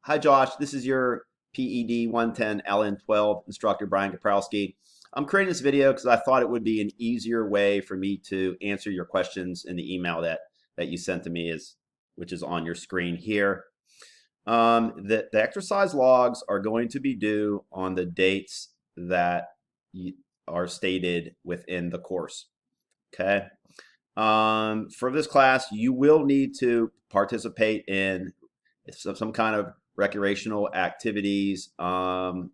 Hi, Josh. This is your PED-110 LN12 instructor, Brian Kaprowski. I'm creating this video because I thought it would be an easier way for me to answer your questions in the email that you sent to me, which is on your screen here. The exercise logs are going to be due on the dates that are stated within the course. Okay. For this class, you will need to participate in some kind of recreational activities and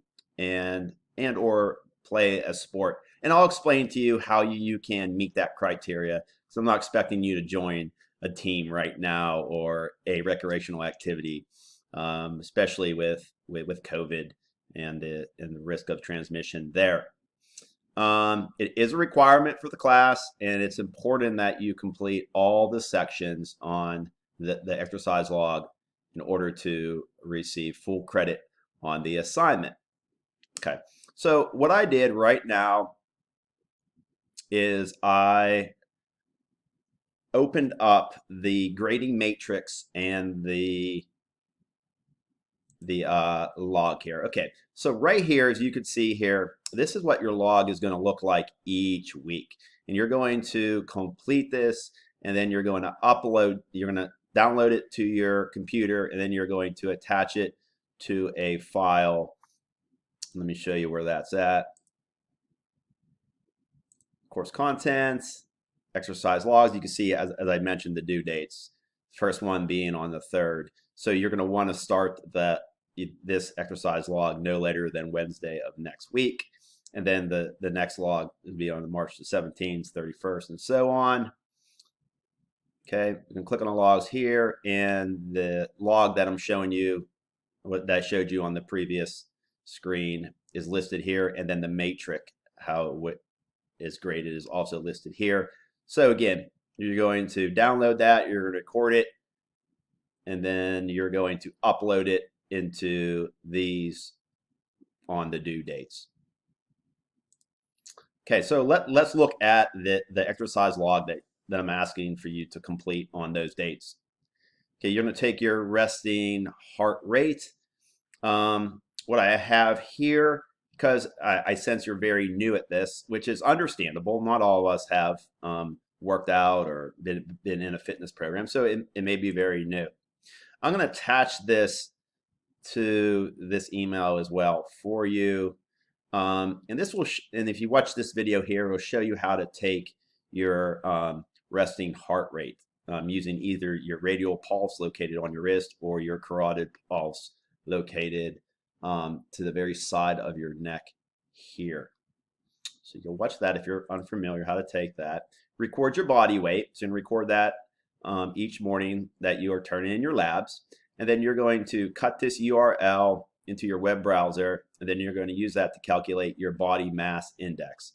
or play a sport. And I'll explain to you how you can meet that criteria. So I'm not expecting you to join a team right now or a recreational activity, especially with COVID and the risk of transmission there. It is a requirement for the class, and it's important that you complete all the sections on the exercise log in order to receive full credit on the assignment. Okay, so what I did right now is I opened up the grading matrix and the log here. Okay, so right here, as you can see here, this is what your log is going to look like each week. And you're going to complete this, and then you're going to you're going to download it to your computer, and then you're going to attach it to a file. Let me show you where that's at. Course contents, exercise logs. You can see, as I mentioned, the due dates. First one being on the 3rd. So you're going to want to start this exercise log no later than Wednesday of next week. And then the next log will be on March the 17th, 31st, and so on. Okay, you can click on the logs here, and the log that I'm showing you, what that I showed you on the previous screen, is listed here, and then the matrix, how it is graded, is also listed here. So again, you're going to download that, you're going to record it, and then you're going to upload it into these on the due dates. Okay, so let's look at the exercise log that I'm asking for you to complete on those dates. Okay, you're going to take your resting heart rate. What I have here, because I sense you're very new at this, which is understandable. Not all of us have worked out or been in a fitness program, so it may be very new. I'm going to attach this to this email as well for you. And this will, and if you watch this video here, it will show you how to take your resting heart rate using either your radial pulse located on your wrist or your carotid pulse located to the very side of your neck here. So you'll watch that if you're unfamiliar how to take that. Record your body weight. So you can record that each morning that you are turning in your labs. And then you're going to cut this URL into your web browser, and then you're going to use that to calculate your body mass index.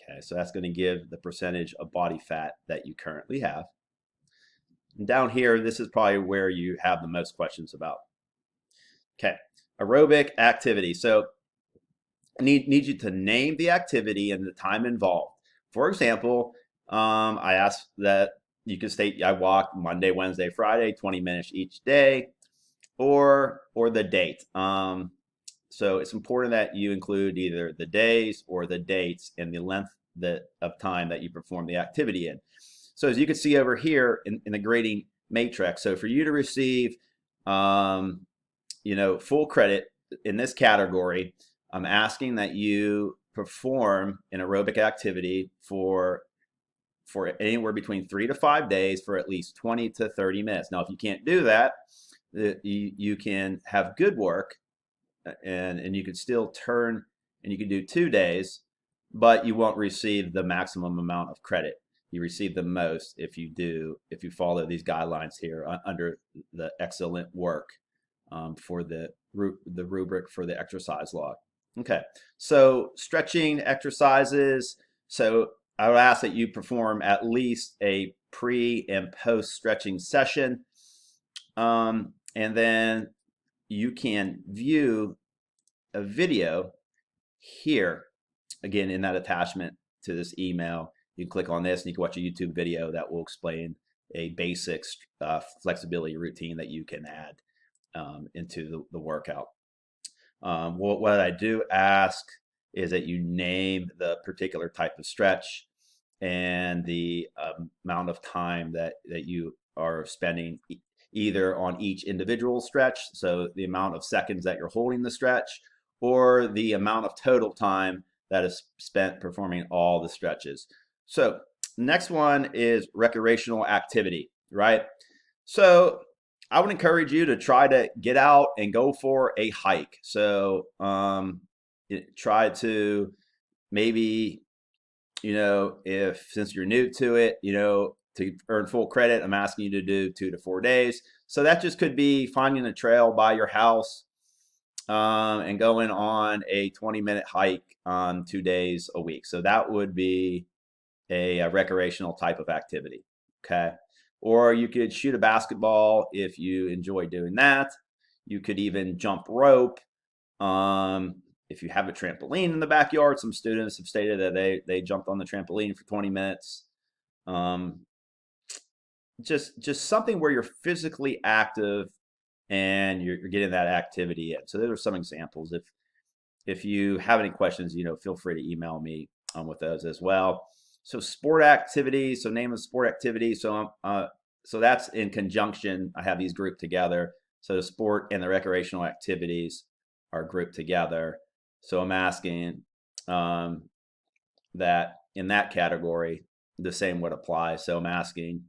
Okay, so that's going to give the percentage of body fat that you currently have. And down here, this is probably where you have the most questions about. Okay, aerobic activity. So I need you to name the activity and the time involved. For example, I asked that you can state I walk Monday, Wednesday, Friday, 20 minutes each day, or the date. So it's important that you include either the days or the dates and the length of time that you perform the activity in. So as you can see over here in the grading matrix, so for you to receive full credit in this category, I'm asking that you perform an aerobic activity for anywhere between 3 to 5 days for at least 20 to 30 minutes. Now, if you can't do that, you can have good work and you can still turn, and you can do 2 days, but you won't receive the maximum amount of credit. You receive the most if you follow these guidelines here under the excellent work for the rubric for the exercise log. Okay, so stretching exercises. So I would ask that you perform at least a pre and post stretching session. And then you can view a video here, again, in that attachment to this email. You can click on this and you can watch a YouTube video that will explain a basic flexibility routine that you can add into the workout. What I do ask is that you name the particular type of stretch and the amount of time that you are spending either on each individual stretch, so the amount of seconds that you're holding the stretch, or the amount of total time that is spent performing all the stretches. So next one is recreational activity, right? So I would encourage you to try to get out and go for a hike. So try to maybe, if since you're new to it, to earn full credit, I'm asking you to do 2 to 4 days. So that just could be finding a trail by your house and going on a 20-minute hike on 2 days a week. So that would be a recreational type of activity. Okay. Or you could shoot a basketball if you enjoy doing that. You could even jump rope. If you have a trampoline in the backyard, some students have stated that they jumped on the trampoline for 20 minutes. Just something where you're physically active and you're getting that activity in. So those are some examples. If you have any questions, feel free to email me with those as well. So sport activity. So name of sport activity. So that's in conjunction. I have these grouped together. So the sport and the recreational activities are grouped together. So I'm asking that in that category, the same would apply. So I'm asking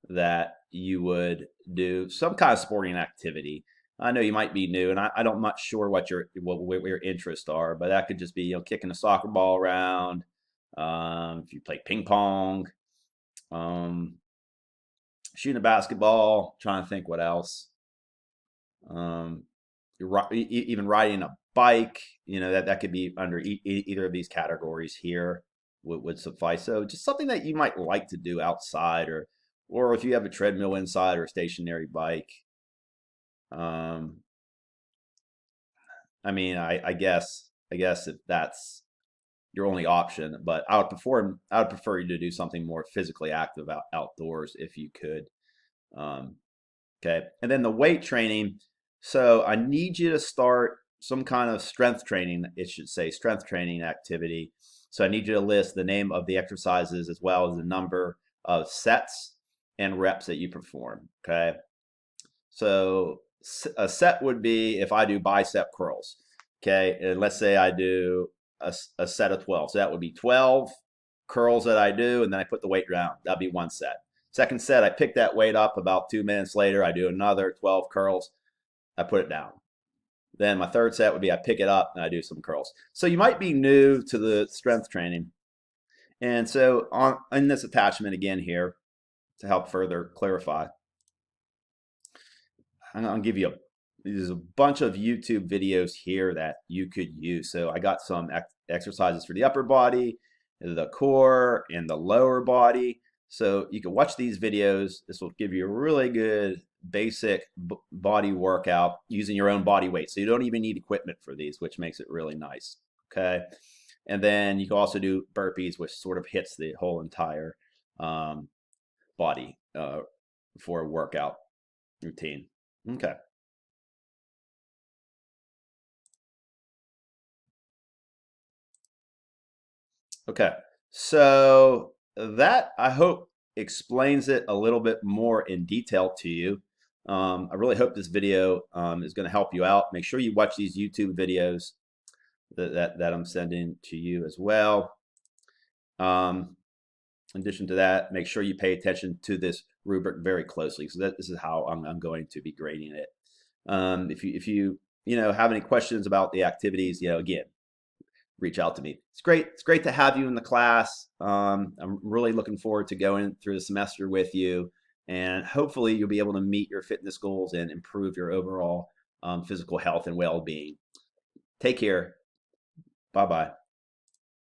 that you would do some kind of sporting activity. I know you might be new, and I'm not sure what your interests are, but that could just be kicking a soccer ball around. If you play ping pong, shooting a basketball, trying to think what else. Even riding a bike, that could be under either of these categories here would suffice. So just something that you might like to do outside, or if you have a treadmill inside or a stationary bike. I guess if that's your only option, but I would prefer you to do something more physically active outdoors if you could. Okay, and then the weight training. So I need you to start some kind of strength training. It should say strength training activity. So I need you to list the name of the exercises as well as the number of sets and reps that you perform. Okay, so a set would be if I do bicep curls. Okay, and let's say I do a set of 12. So that would be 12 curls that I do, and then I put the weight down. That'd be one set. Second set, I pick that weight up. About 2 minutes later, I do another 12 curls. I put it down. Then my third set would be I pick it up and I do some curls. So you might be new to the strength training. And so in this attachment again here, to help further clarify, I'm going to give you there's a bunch of YouTube videos here that you could use. So I got some exercises for the upper body, the core, and the lower body. So you can watch these videos. This will give you a really good basic body workout using your own body weight. So you don't even need equipment for these, which makes it really nice. Okay. And then you can also do burpees, which sort of hits the whole entire body for a workout routine. Okay. Okay. So that I hope explains it a little bit more in detail to you. I really hope this video is going to help you out. Make sure you watch these YouTube videos that I'm sending to you as well. In addition to that, make sure you pay attention to this rubric very closely, because this is how I'm going to be grading it. If you have any questions about the activities, again, reach out to me. It's great to have you in the class. I'm really looking forward to going through the semester with you, and hopefully you'll be able to meet your fitness goals and improve your overall physical health and well-being. Take care. Bye-bye.